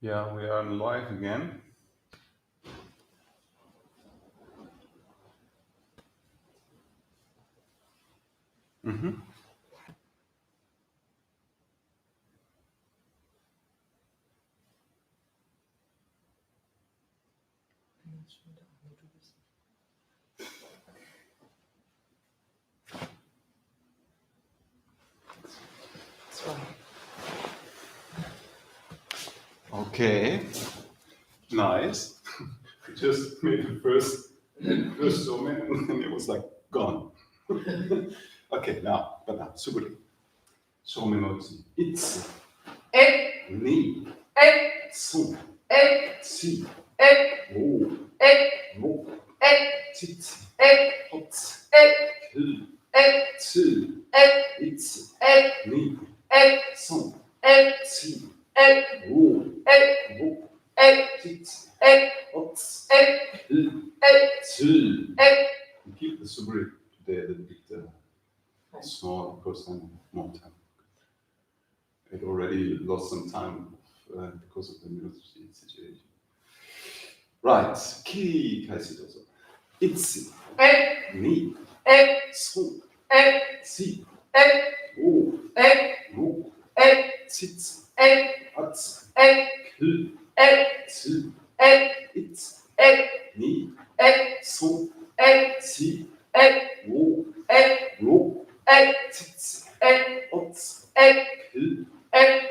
Yeah, we are live again. Mhm. Okay, nice. We just made the first summit and then it was like gone. Okay, but now, suguri. Somi no tsu. Itsu. Ni. Su. Si. Wo. Wo. Titsu. Hotsu. Ku. Tsu. Itsu. Ni. Su. Si. Wo. Wo. Titsu. Hotsu. Ku. Tsu. We keep the suguri today a little bit small because I'm more time. It already lost some time because of the military situation. Right, ki kaisi dozo. Itsu, ni, su, si, wo, wo, titsu, hatsu, ku, tsu, itsu, ni, su, si, wo, wo, titsu, hatsu, ku,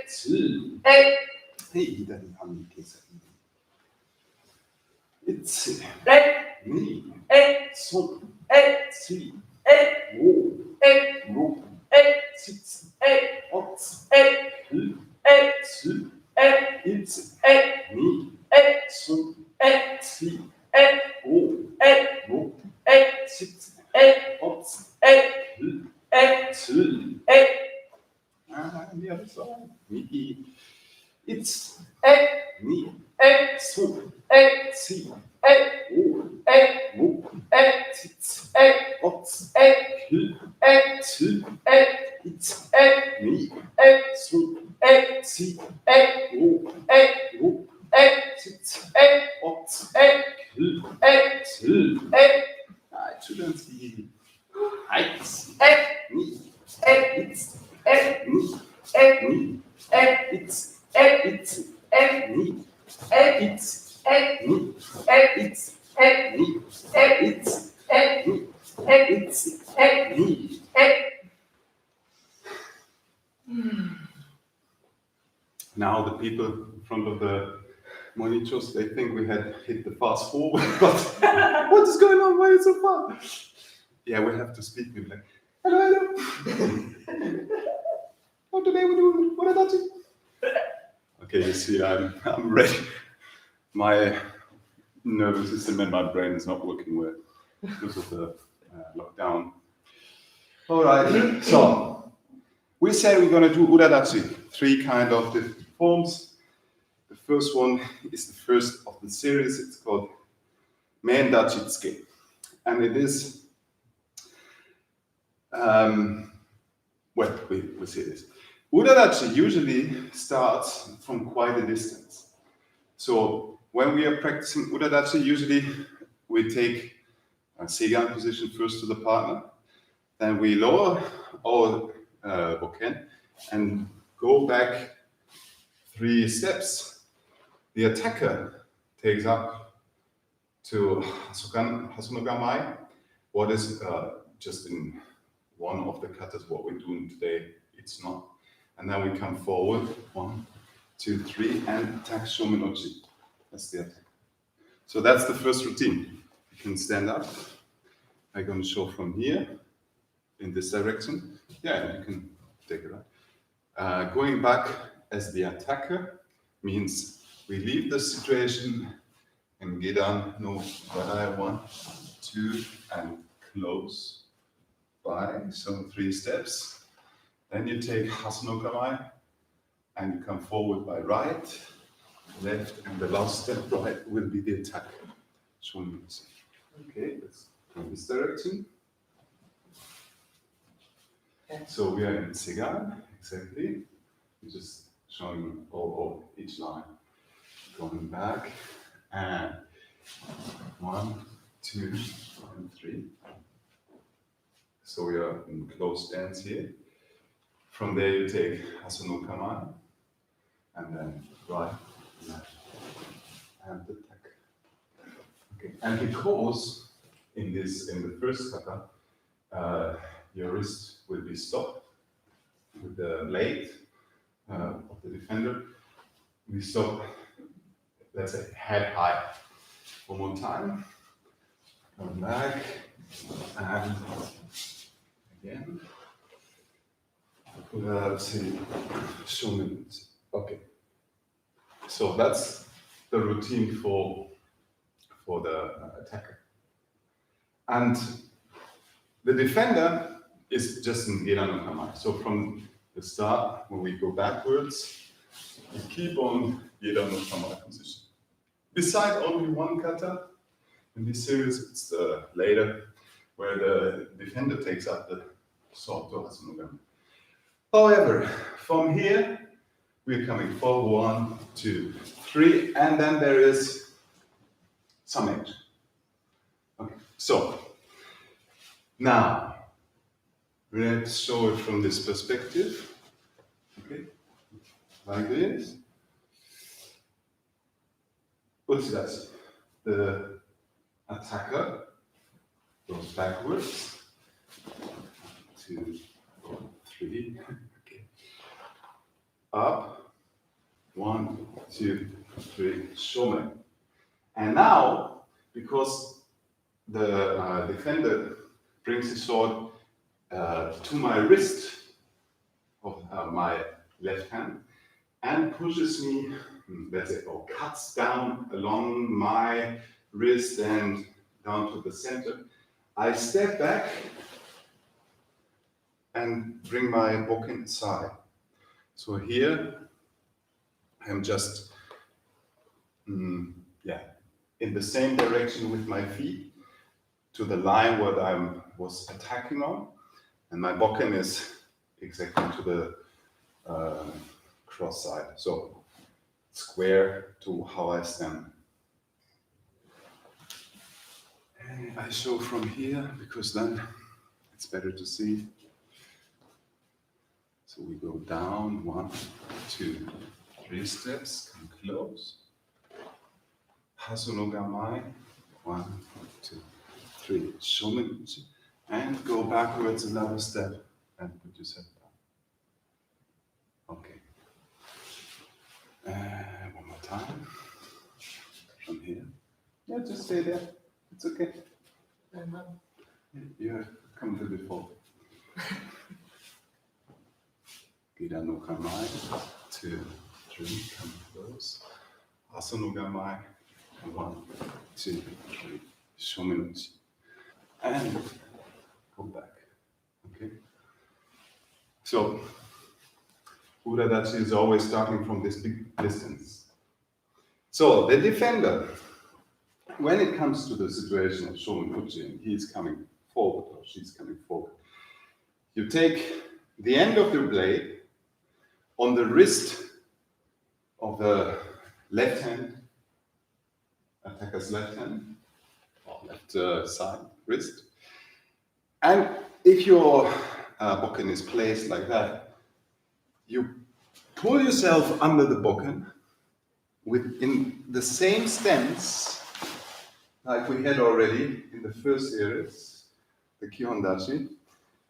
tsu. Hey,左半径先。Itsu, ni, su, si, wo, wo, titsu, hatsu, ku, tsu, itsu, ni, su, si, wo, wo, titsu, hatsu, ku, tsu. And the other side. Ni, itsu, ni, su, si, wo, wo, titsu, hatsu, ku, tsu, itsu, ni, su, si, wo, wo, titsu, hatsu, ku, tsu. Children's die Heiz, ni, itsu, ni, ni, itsu, itsu, ni, itsu, ni, itsu, ni, itsu, ni, itsu, ni. Now the people in front of the monitors, they think we had hit the fast forward, but what is going on? Why is it so fast? Yeah, we have to speak with like, hello, hello. Oh, today we're doing what about you? Okay, you see, I'm ready. My nervous system and my brain is not working well because of the lockdown. All right, so we said we're going to do uradachi, 3 kind of different forms. The first one is the first of the series. It's called Men dachi zuke, and it is well, we see this. Uradachi usually starts from quite a distance. So when we are practicing uradachi, usually we take a seigan position first to the partner, then we lower our bokken and go back 3 steps. The attacker takes up to Hasunogamai, what is just in one of the katas what we're doing today, it's not. And then we come forward, 1, 2, 3, and attack Shominochi. That's the attack. So that's the first routine. You can stand up. I'm going to show from here in this direction. Yeah, you can take it out. Going back as the attacker means we leave the situation and gedan no vadai 1, 2, and close by some 3 steps. Then you take Hasunogamai and you come forward by right, left, and the last step right will be the attack. Okay, let's go in this direction. So we are in Seigan, exactly. We're just showing each line. going back, and 1, 2, and 3. So we are in close stance here. From there you take Asano Kamai, and then right, left, and attack. Okay. And because in the first kata, your wrist will be stopped with the blade of the defender. We stop, let's say, head high. One more time. Come back, and again. Let's see, shoulders. Okay. So that's the routine for the attacker. And the defender is just in gedan no kamai. So from the start, when we go backwards, we keep on gedan no kamai position. Beside only one kata, in this series it's later, where the defender takes up the sword to Hasanogami. However, from here, we're coming forward, 1, 2, 3, and then there is some action. Okay, so now let's show it from this perspective. Okay, like this. What's that? The attacker goes backwards. 2, 3. Okay. Up. 1, 2, 3. Shomen. And now, because the defender brings his sword to my wrist of my left hand and pushes me, let's say, or cuts down along my wrist and down to the center, I step back and bring my bokken inside. So here I'm just in the same direction with my feet to the line what I was attacking on, and my bokken is exactly to the cross side, so square to how I stand. And I show from here because then it's better to see. So we go down 1, 2, 3 steps, come close. Hasonogamai, 1, 2, 3, shomen, and go backwards another step and put yourself down. Okay. One more time. From here. Yeah, just stay there. It's okay. You have come to before. Gedan no kamai, 2, 3, come close. Asanogamai, 1, 2, 3, shomenuchi. And go back. Okay? So, Uradachi is always starting from this big distance. So, the defender, when it comes to the situation of shomenuchi, and he is coming forward or she's coming forward, you take the end of the blade on the wrist of the left hand, attacker's left hand, or left side wrist. And if your bokken is placed like that, you pull yourself under the bokken within the same stance like we had already in the first series, the Kihon Dachi,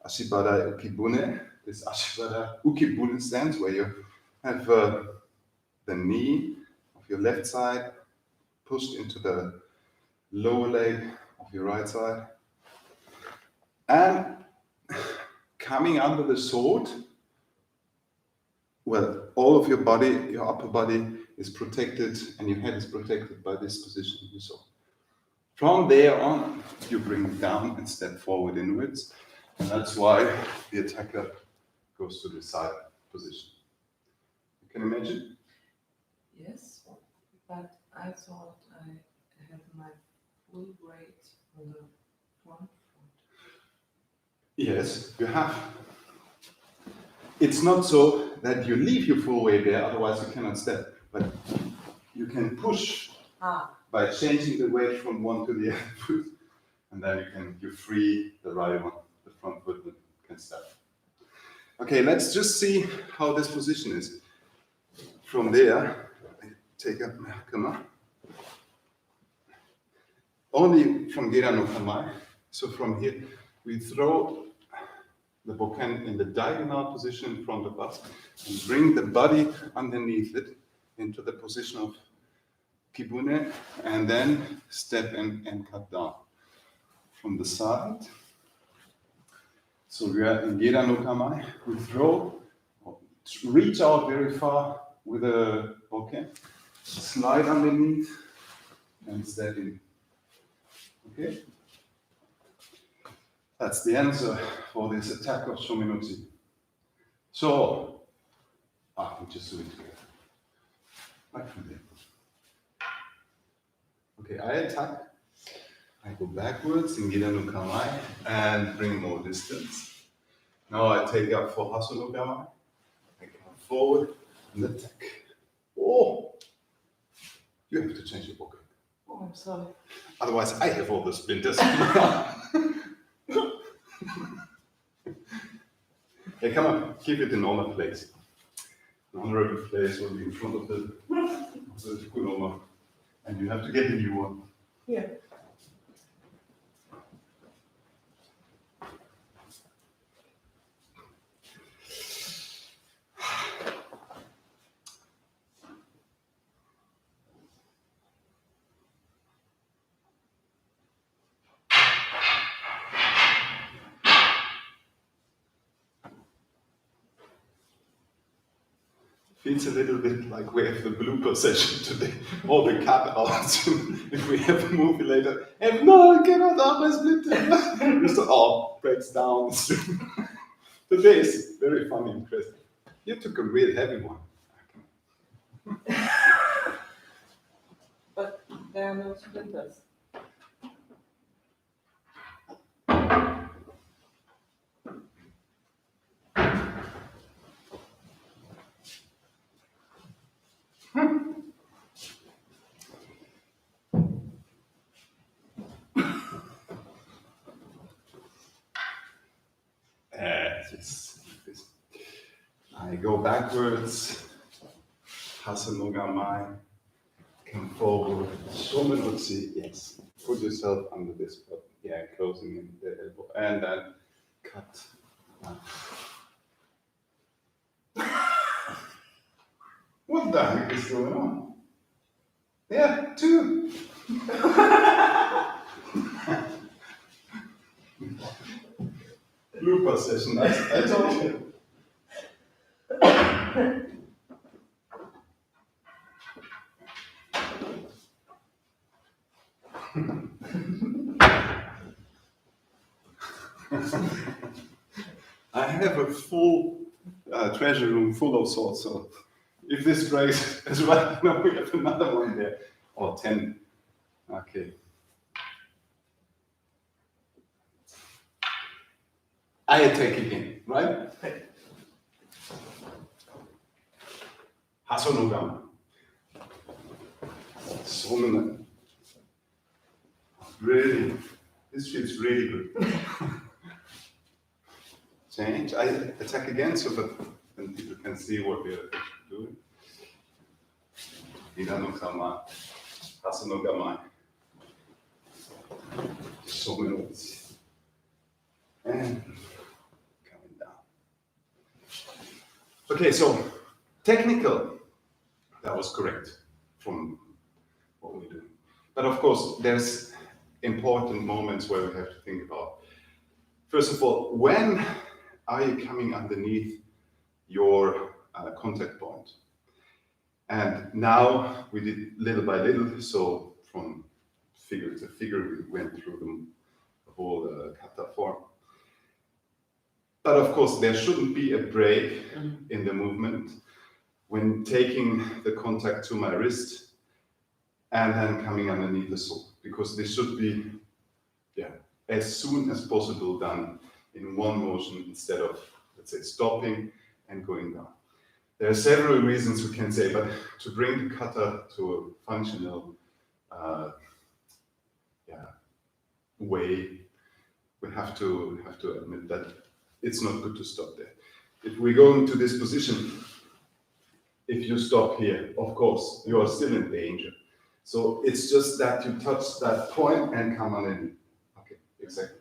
Ashibara Ukibune, this Ashibara Ukibune stance where you have the knee of your left side pushed into the lower leg of your right side. And coming under the sword, well, all of your body, your upper body is protected and your head is protected by this position of your sword. From there on, you bring it down and step forward inwards. And that's why the attacker goes to the side position. You can imagine? Yes, but I thought I had my full weight on the front foot. Yes, you have. It's not so that you leave your full weight there, otherwise you cannot step. But you can push Ah, by changing the weight from one to the other foot, and then you free the right one, the front foot can step. Okay, let's just see how this position is. From there, I take up my hakama. Only from gedan no kamae. So from here, we throw the bokken in the diagonal position in front of us and bring the body underneath it into the position of kibune, and then step in and cut down from the side. So we are in gedan no kamae. We throw, reach out very far with a bokken, slide underneath, and step in. Okay? That's the answer for this attack of shominotsu. So, we just do it together. Like from there. Okay, I attack. I go backwards in gedan no kamae and bring more distance. Now I take up for hasu no kamae. I come forward and attack. Oh! You have to change your bokken. oh, I'm sorry. Otherwise, I have all the splinters. Okay, come on, keep it in normal place. An honorable place will be in front of the kunoma, and you have to get a new one. Yeah. Feels a little bit like we have the blooper session today. All the cut-outs. If we have a movie later, and no, I cannot have my splinter. Just all breaks down. Today is very funny and crazy. You took a real heavy one. But there are no splinters. Yes. I go backwards, hasu no gamai, come forward, shomenotsu, yes. Put yourself under this, but yeah, closing in the elbow, and then cut. What the heck is going on? Yeah, two. Blooper session, I told you. I have a full treasure room full of swords, so if this breaks as well, now we have another one there. Or 10. Okay. I attack again, right? Hasu no gama. So many. Really, this feels really good. Change. I attack again so that then people can see what we are doing. Gedan no kamae. Hasu no gamai. So many words. And coming down. Okay, so technical, that was correct from what we do. But of course, there's important moments where we have to think about. First of all, when are you coming underneath your contact point? And now we did little by little, so from figure to figure, we went through the whole kata form. But of course, there shouldn't be a break in the movement when taking the contact to my wrist and then coming underneath the sole, because this should be as soon as possible done in one motion instead of, let's say, stopping and going down. There are several reasons we can say, but to bring the kata to a functional way, we have to admit that it's not good to stop there. If we go into this position, if you stop here, of course, you are still in danger. So it's just that you touch that point and come underneath. Okay, exactly.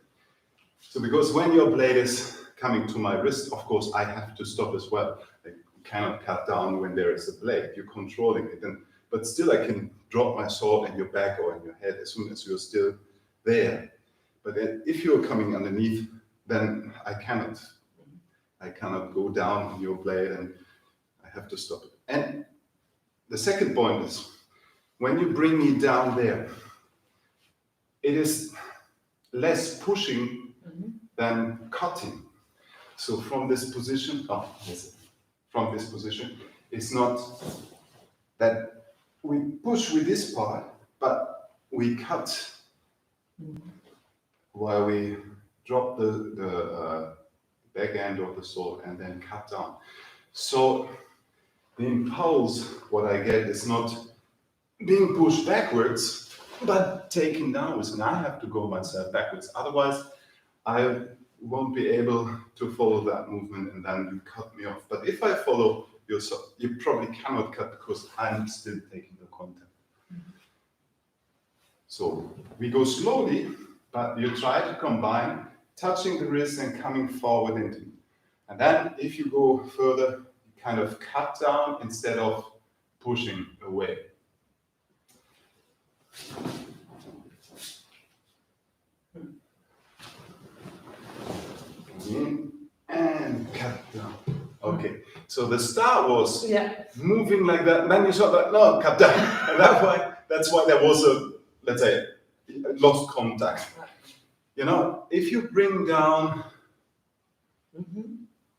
So because when your blade is coming to my wrist, of course, I have to stop as well. I cannot cut down when there is a blade. You're controlling it. But still, I can drop my sword in your back or in your head as soon as you're still there. But then if you're coming underneath, then I cannot go down on your blade and I have to stop it. And the second point is, when you bring me down there, it is less pushing than cutting. So from this position, it's not that we push with this part, but we cut while we drop the back end of the sword and then cut down. So the impulse, what I get, is not being pushed backwards, but taken downwards, and I have to go myself backwards. Otherwise, I won't be able to follow that movement, and then you cut me off. But if I follow yourself, you probably cannot cut because I'm still taking the contact. So we go slowly, but you try to combine touching the wrist and coming forward into it. And then if you go further, you kind of cut down instead of pushing away. In and cut down. Okay, so the start was moving like that, and then you saw that, no, cut down. And that's why there was a, let's say, lost contact. You know, if you bring down,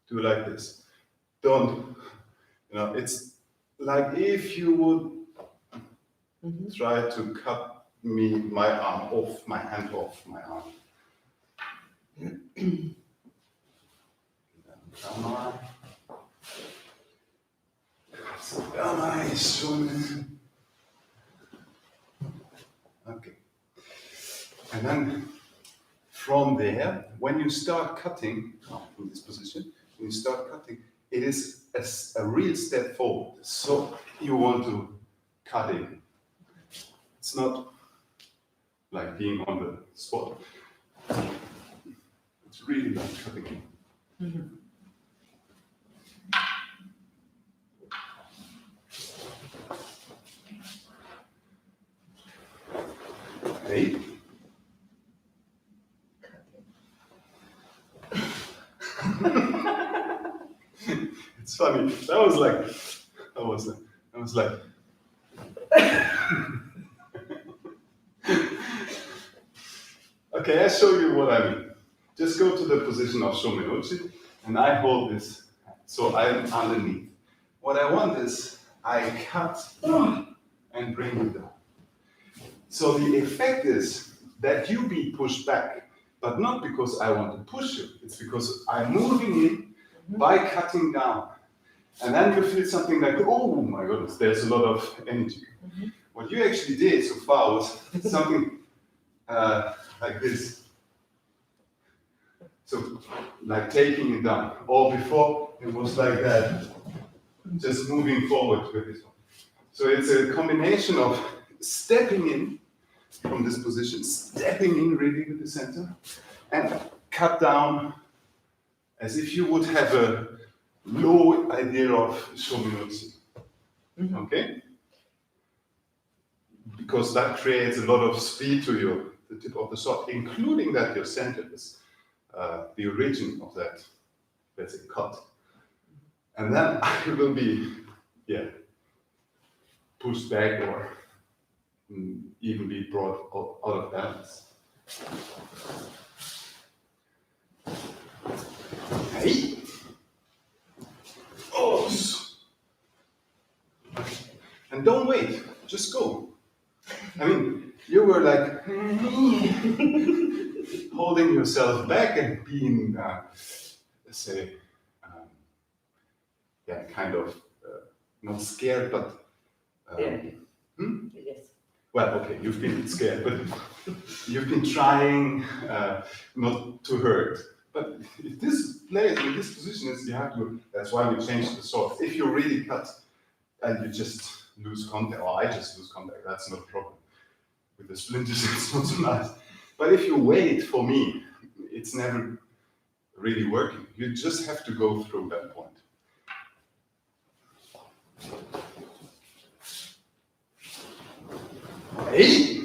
do like this. Don't, you know, it's like if you would try to cut my arm off, my hand off my arm. Okay. And then from there, when you start cutting, from this position, when you start cutting, it is a real step forward. So you want to cut in. It's not like being on the spot. It's really like cutting in. Okay. It's funny. I was like. Okay, I show you what I mean. Just go to the position of shomenouchi, and I hold this, so I'm underneath. What I want is I cut and bring you down. So the effect is that you be pushed back, but not because I want to push you. It's because I'm moving in by cutting down. And then you feel something like, oh my goodness, there's a lot of energy. What you actually did so far was something like this. So, like taking it down. Or before, it was like that, just moving forward with this one. So it's a combination of stepping in from this position, stepping in really with the center, and cut down as if you would have a low idea of shomenouchi. Okay? Because that creates a lot of speed to the tip of the sword, including that your center is the origin of that, let's say, cut. And then I will be, pushed back or even be brought out of balance. Hey! Oh! And don't wait, just go. I mean, you were like holding yourself back and being, let's say, kind of not scared, but Yes. well, okay, you've been scared, but you've been trying not to hurt. But if this plays in this position, is you have to. That's why we changed the sword. If you really cut and you just lose contact, or I just lose contact, that's not a problem. With the splinters, it's not so nice. But if you wait for me, it's never really working. You just have to go through that point. Hey!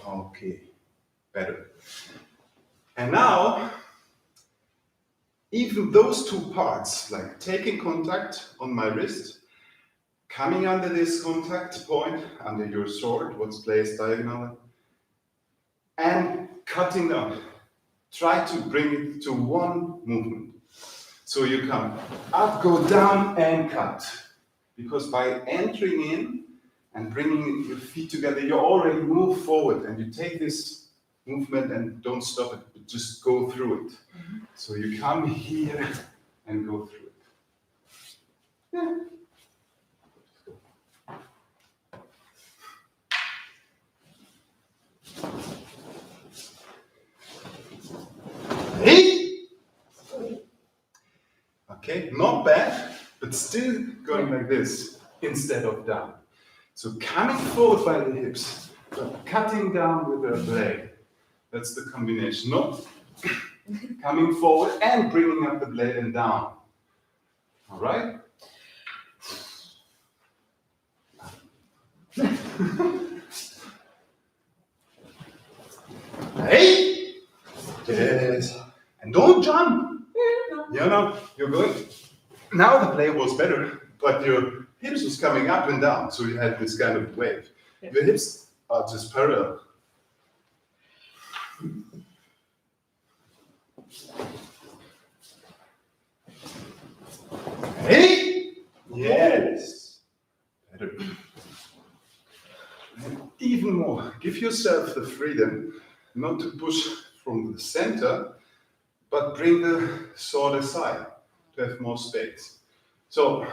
Okay, better. And now, even those two parts, like taking contact on my wrist, coming under this contact point, under your sword, what's placed diagonally, and cutting down. Try to bring it to one movement. So you come up, go down, and cut. Because by entering in and bringing your feet together, you already move forward, and you take this movement and don't stop it, but just go through it. So you come here and go through it. Yeah. Hey! Okay, not bad, but still going like this instead of down. So coming forward by the hips, but cutting down with the blade. That's the combination. Not coming forward and bringing up the blade and down. All right? Hey! Yes. And don't jump. You know, you're good. Now the play was better, but your hips was coming up and down, so you had this kind of wave. Yeah. Your hips are just parallel. Hey! Yes. Better. And even more. Give yourself the freedom not to push from the center, but bring the sword aside to have more space. So,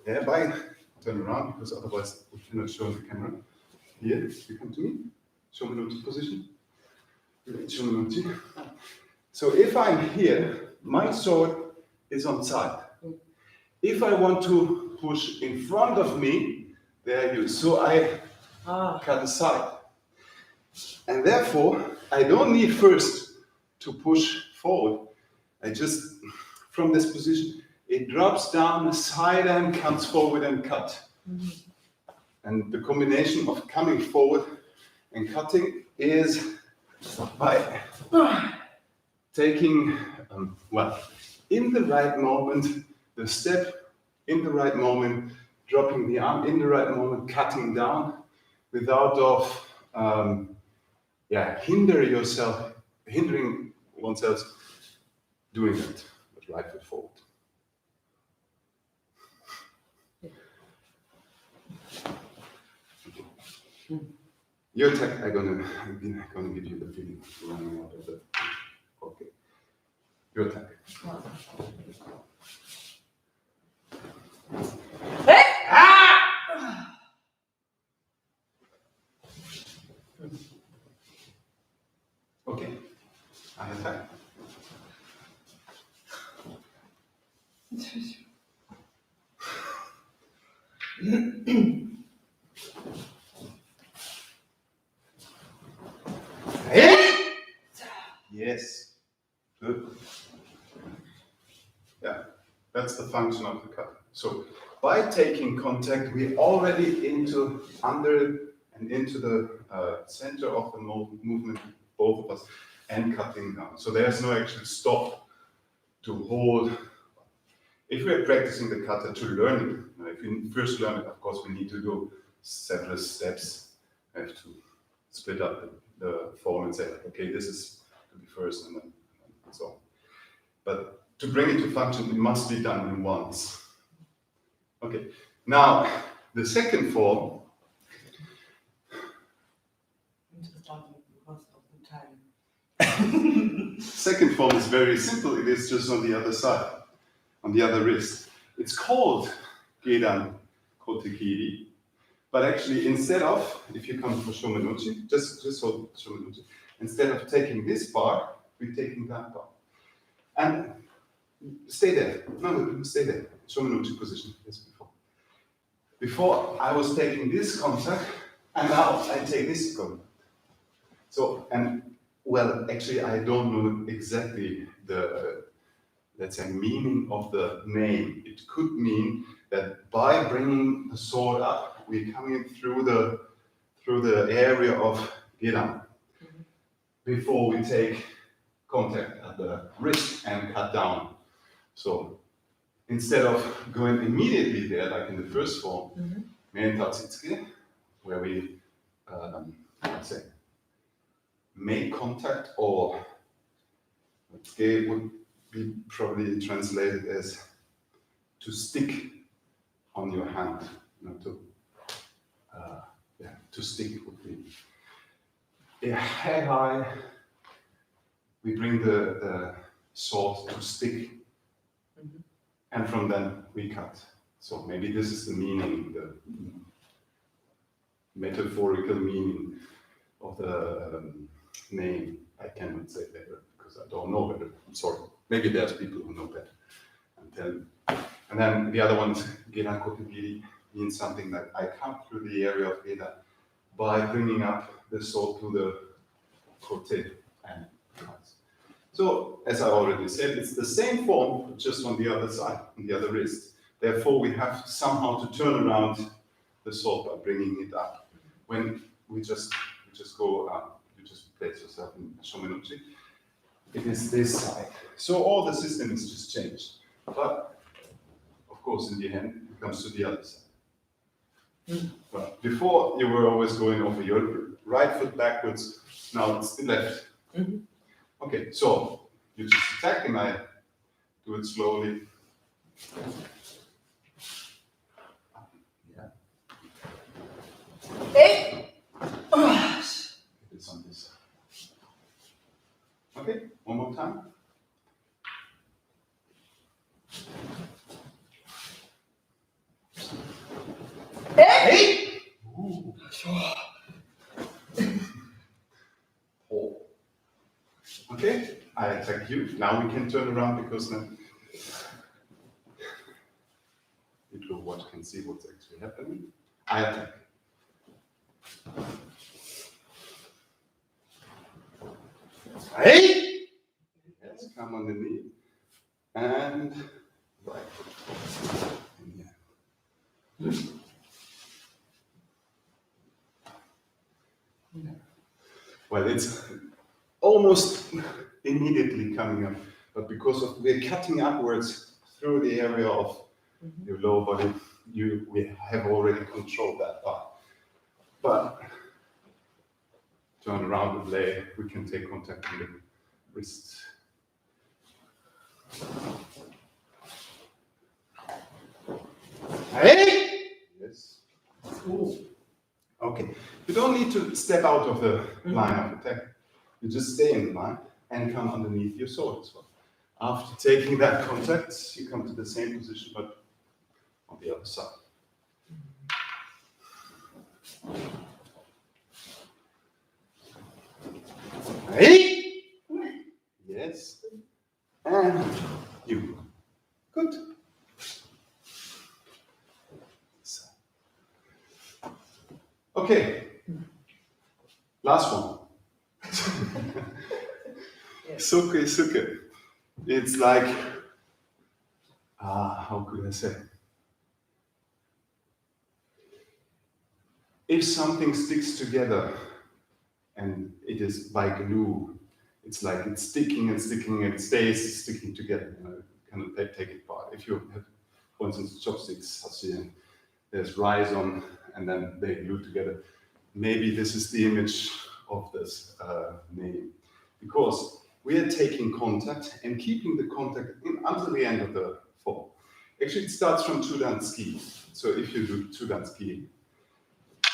yeah, turn around, because otherwise we cannot show the camera. Here, you come to me. Show me the position. Show me the. So if I'm here, my sword is on side. If I want to push in front of me, there you. So I cut aside. And therefore, I don't need first to push forward. I just, from this position, it drops down the side and comes forward and cut. And the combination of coming forward and cutting is by taking, in the right moment, the step, in the right moment, dropping the arm, in the right moment, cutting down, without hindering oneself doing it, but right foot forward. Your attack, I'm gonna give you the feeling of running out of the. Okay. Your attack. Okay. I attack. Yes. Good. Yeah, that's the function of the cut. So by taking contact, we're already into the center of the movement, both of us, and cutting down. So there's no actual stop to hold. If we're practicing the kata to learn it, if we first learn it, of course, we need to do several steps. We have to split up the form and say, okay, this is to be first, and then so on. But to bring it to function, it must be done in once. Okay, now the second form. Because of the time. Second form is very simple. It is just on the other side, on the other wrist. it's called gedan, kote, giri. But actually, instead of, if you come for shomenuchi, just hold shomenuchi. Instead of taking this bar, we're taking that bar. And stay there. No, stay there. Shomenuchi position, as before. Before, I was taking this contact, and now I take this contact. So, and well, actually, I don't know exactly the, let's say, meaning of the name. It could mean that by bringing the sword up, we're coming through the area of gedan before we take contact at the wrist and cut down. So instead of going immediately there, like in the first form, mentai zuke, where we, let's say, make contact, or zuke would be probably translated as to stick on your hand, to stick would be. Yeah, hey, high. We bring the sword to stick, and from then we cut. So maybe this is the meaning, the metaphorical meaning of the name. I cannot say better because I don't know better. I'm sorry. Maybe there's people who know better. And then the other one is gedan kote giri, means something that I come through the area of gedan by bringing up the sword to the kote and cuts. So, as I already said, it's the same form, just on the other side, on the other wrist. Therefore, we have somehow to turn around the sword by bringing it up. When we just go up, you just place yourself in shomenuchi, it is this side. So all the system is just changed. But, of course, in the end, it comes to the other side. Well, before, you were always going over your right foot backwards, now it's the left. Okay, so you just attack and I do it slowly. Yeah. Hey! It's on this side. Okay, one more time. Hey! Ooh. Oh. Okay, I attack you. Now we can turn around because now people watch can see what's actually happening. I attack. Hey! Let's come on the knee. And right. And yeah. Well, it's almost immediately coming up, but because of we're cutting upwards through the area of your lower body, we have already controlled that part. But turn around the blade, we can take contact with the wrist. Hey! Yes. Cool. Okay. You don't need to step out of the line of attack. You just stay in the line and come underneath your sword as well. After taking that contact, you come to the same position, but on the other side. Hey! Yes. And you. Good. Okay. Last one. Suke. It's like, how could I say? If something sticks together and it is by glue, it's like it's sticking and sticking and it stays sticking together. You cannot take it apart. If you have, for instance, chopsticks, and there's rice on and then they glue together. Maybe this is the image of this name. Because we are taking contact and keeping the contact until the end of the form. Actually, it starts from Chudan ski. So if you do Chudan ski,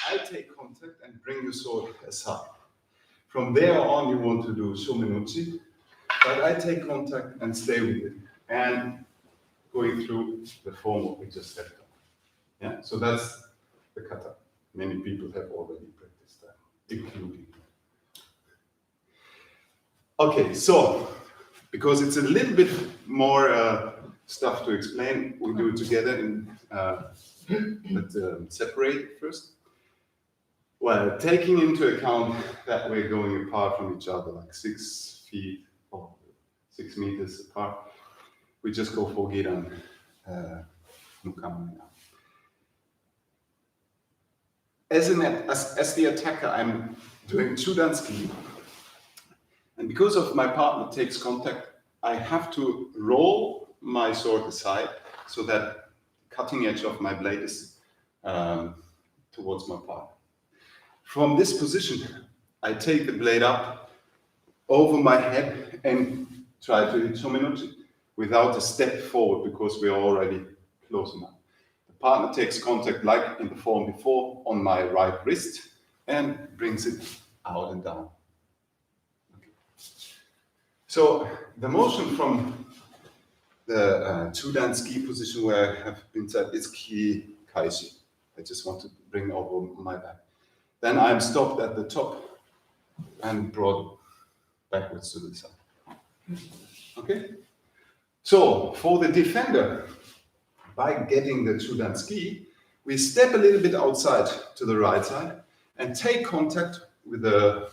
I take contact and bring the sword aside. From there on, you want to do shomenuchi, but I take contact and stay with it. And going through the form what we just set up. Yeah, so that's the kata. Many people have already practiced that, including. Okay, so because it's a little bit more stuff to explain, we'll do it together but separate first. Well, taking into account that we're going apart from each other, like 6 feet or 6 meters apart, we just go for gedan mukamaya. As the attacker, I'm doing chudanski, and because of my partner takes contact, I have to roll my sword aside so that cutting edge of my blade is towards my partner. From this position, I take the blade up over my head and try to hit shomenuchi without a step forward because we are already close enough. The partner takes contact like in the form before on my right wrist and brings it out and down. Okay. So the motion from the chudan ski position where I have been set is ki kaishi. I just want to bring over my back. Then I'm stopped at the top and brought backwards to the side. Okay? So for the defender, by getting the chudan ski, we step a little bit outside to the right side and take contact with the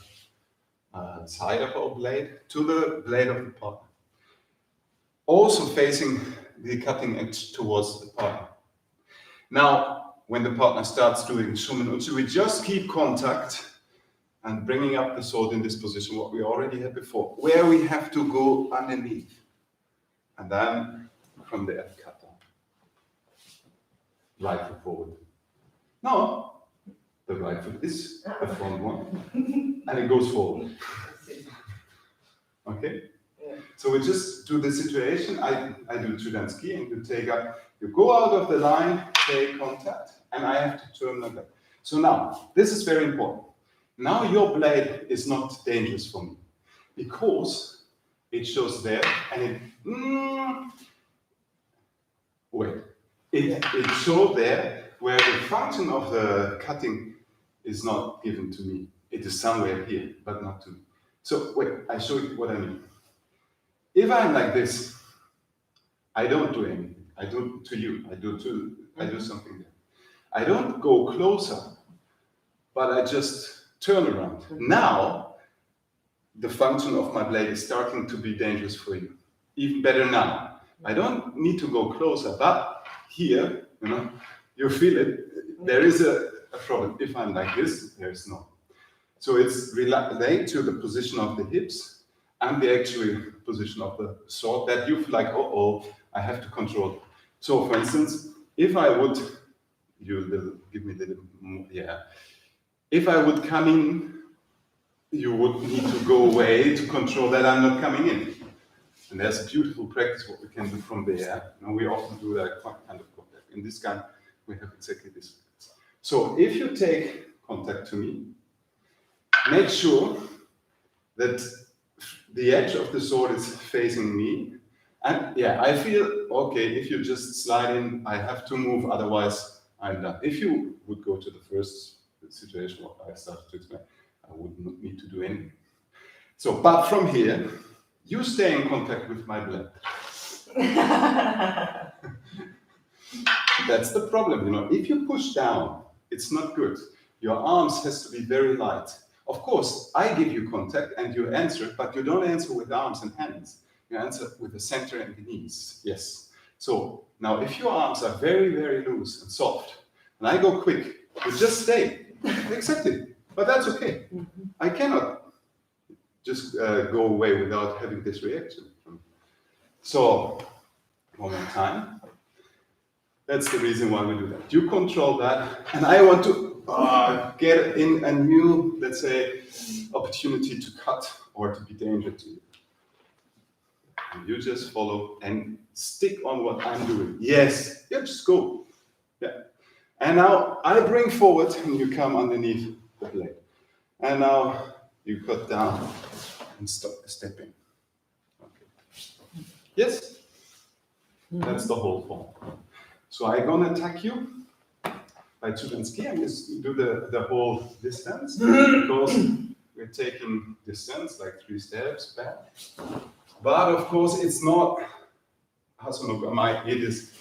side of our blade to the blade of the partner. Also facing the cutting edge towards the partner. Now, when the partner starts doing shomenuchi, we just keep contact and bringing up the sword in this position, what we already had before, where we have to go underneath. And then from there, cut down. Right foot forward. No, the right foot is the front one, and it goes forward. Okay? Yeah. So we just do the situation. I do chudanski, and you take up, you go out of the line, take contact, and I have to turn like that. So now, this is very important. Now your blade is not dangerous for me because it shows there and it showed there where the function of the cutting is not given to me. It is somewhere here, but not to me. So wait, I show you what I mean. If I'm like this, I don't do anything. I do to you. I do something there. I don't go closer, but I just turn around. Now, the function of my blade is starting to be dangerous for you. Even better now. I don't need to go closer, but here, you feel it. There is a problem. If I'm like this, there is no. So it's related to the position of the hips and the actual position of the sword that you feel like, I have to control. So, for instance, if I would, give me a little more, yeah. If I would come in, you would need to go away to control that I'm not coming in. And there's a beautiful practice what we can do from there. And we often do that kind of contact. In this kind, we have exactly this. So if you take contact to me, make sure that the edge of the sword is facing me. And yeah, I feel, okay, if you just slide in, I have to move, otherwise I'm done. If you would go to the first situation what I started to explain, I wouldn't need to do anything. So, but from here, you stay in contact with my blade. That's the problem, If you push down, it's not good. Your arms has to be very light. Of course, I give you contact and you answer it, but you don't answer with arms and hands. You answer with the center and the knees. Yes. So now if your arms are very, very loose and soft, and I go quick, you just stay. Exactly. But that's okay. I cannot just go away without having this reaction. So, one more time. That's the reason why we do that. You control that, and I want to get in a new, let's say, opportunity to cut or to be dangerous to you. And you just follow and stick on what I'm doing. Yes, yeah, just go. Yeah. And now I bring forward and you come underneath the blade. And now you cut down and stop stepping. Okay. Yes? That's the whole form. So I'm gonna attack you by zuke. I'm just do the whole distance because we're taking distance, like 3 steps back. But of course, it's not. It is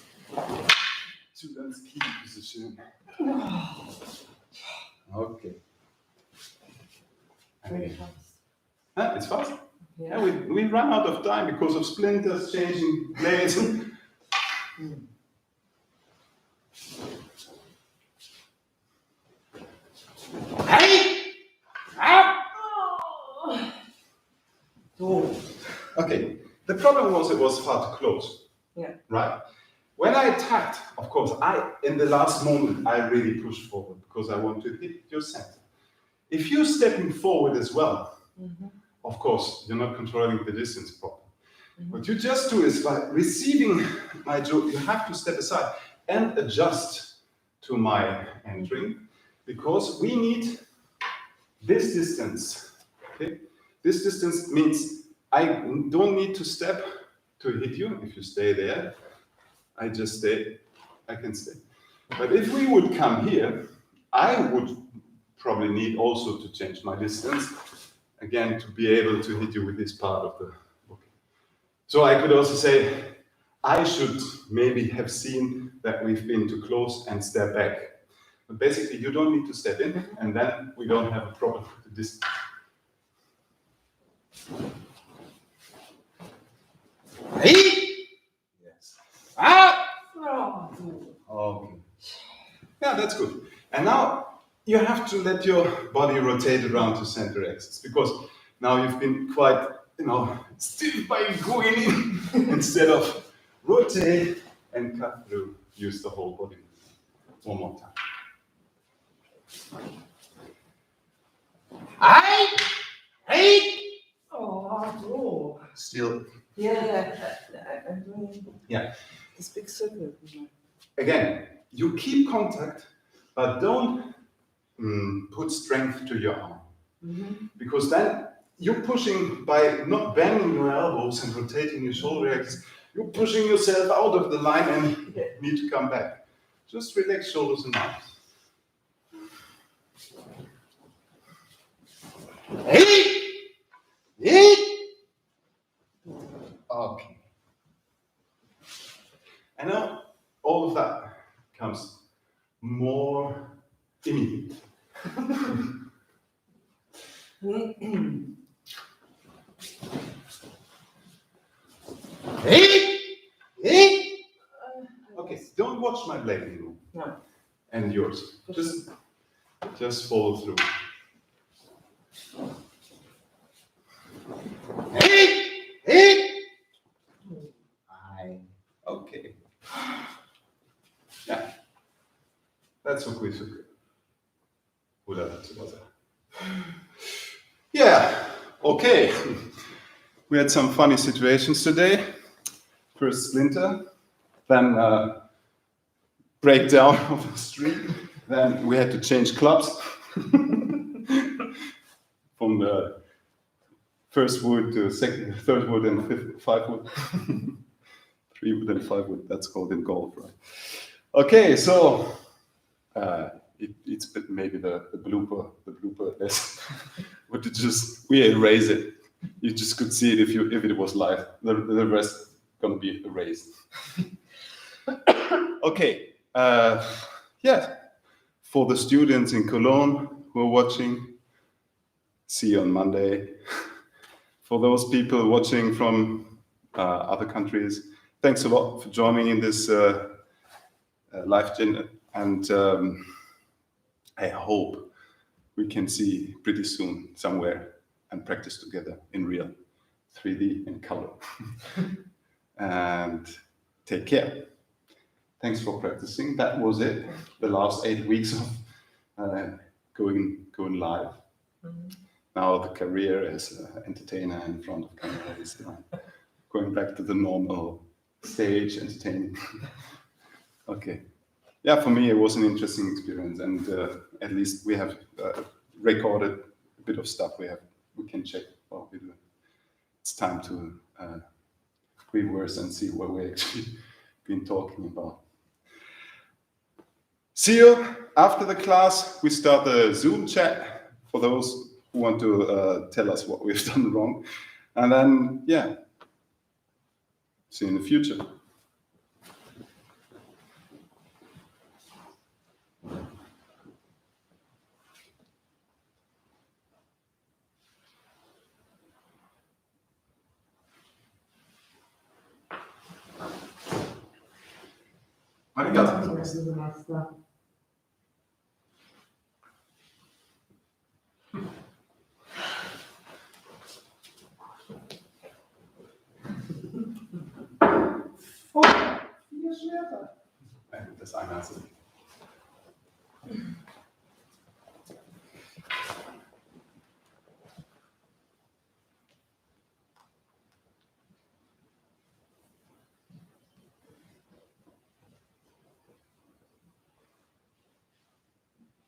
zuke position. Okay. Very fast. It's fast. Yeah. We run out of time because of splinters, changing blades. Hey! So. Okay. The problem was it was far too close. Yeah. Right? When I attacked, of course, in the last moment, I really pushed forward because I want to hit your center. If you're stepping forward as well, of course, you're not controlling the distance properly. What you just do is by receiving my joke, you have to step aside and adjust to my entering because we need this distance. Okay? This distance means I don't need to step to hit you. If you stay there, I just stay, I can stay. But if we would come here, I would probably need also to change my distance, again, to be able to hit you with this part of the book. So I could also say, I should maybe have seen that we've been too close and step back. But basically, you don't need to step in, and then we don't have a problem with the distance. Yes. Okay. Yeah, that's good. And now you have to let your body rotate around to center axis because now you've been quite, stiff by going in instead of rotate and cut through. Use the whole body. One more time. Still. Yeah, I'm doing this big circle. Again, you keep contact, but don't put strength to your arm. Because then you're pushing by not bending your elbows and rotating your shoulder axis, you're pushing yourself out of the line and need to come back. Just relax shoulders and arms. Okay. And now all of that comes more immediate. Okay, don't watch my blade anymore. No. And yours. Just follow through. Okay. Yeah. That's sokui. Yeah. Okay. We had some funny situations today. First splinter, then breakdown of the street. Then we had to change clubs from the first wood to second, third wood and fifth, 5 wood. 3 wood and 5 wood. That's called in golf, right? Okay, so it's maybe the blooper lesson. But we erase it. You just could see it if it was live. The rest gonna be erased. Okay. Yeah. For the students in Cologne who are watching, see you on Monday. For those people watching from other countries, thanks a lot for joining in this live gen. And I hope we can see pretty soon somewhere and practice together in real 3D and color. And take care. Thanks for practicing. That was it. The last 8 weeks of going live. Now the career as an entertainer in front of camera is going back to the normal stage entertaining. Okay. Yeah, for me it was an interesting experience, and at least we have recorded a bit of stuff. We can check what we do. It's time to reverse and see where we actually been talking about. See you after the class. We start a Zoom chat for those who want to tell us what we've done wrong. And then, yeah, see you in the future. Arigato. Oh, 4 Schwerter. Das eine hast du nicht.